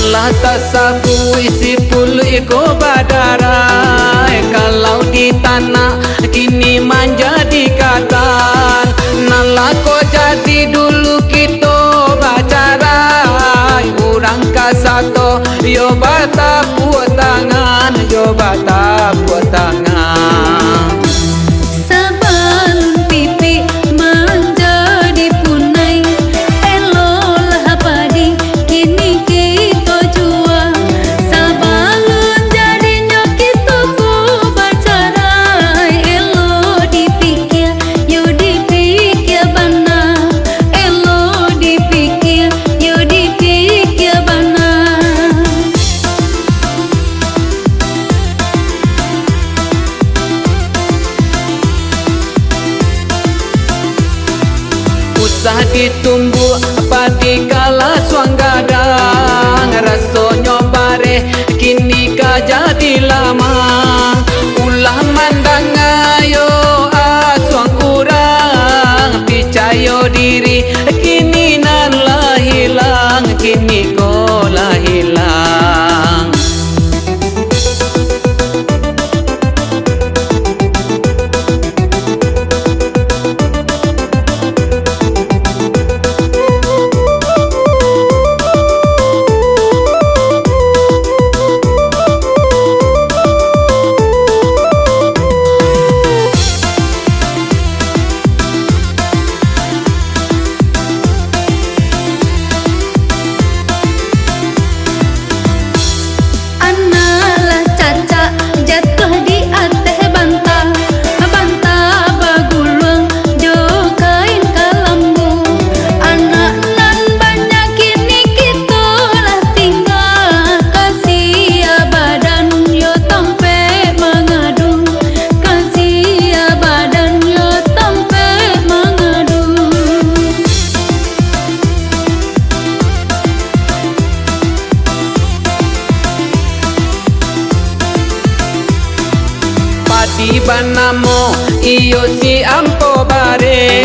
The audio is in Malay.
Nalah tak sabu isi pul iko badarai. Kalau di tanah kini menjadi katan. Nalah ko jadi dulu kita bacarai. Urang kasato yo bata buat tangan, yo bata buat tangan. Usah ditumbuh padi kala swanggadang. Rasonyo bare kini ka jadi lama. Ulah mandang ayo aswang kurang. Picayo diri kini nan lah hilang. Kini ko lah hilang. Di banamo iyo si ampo bare.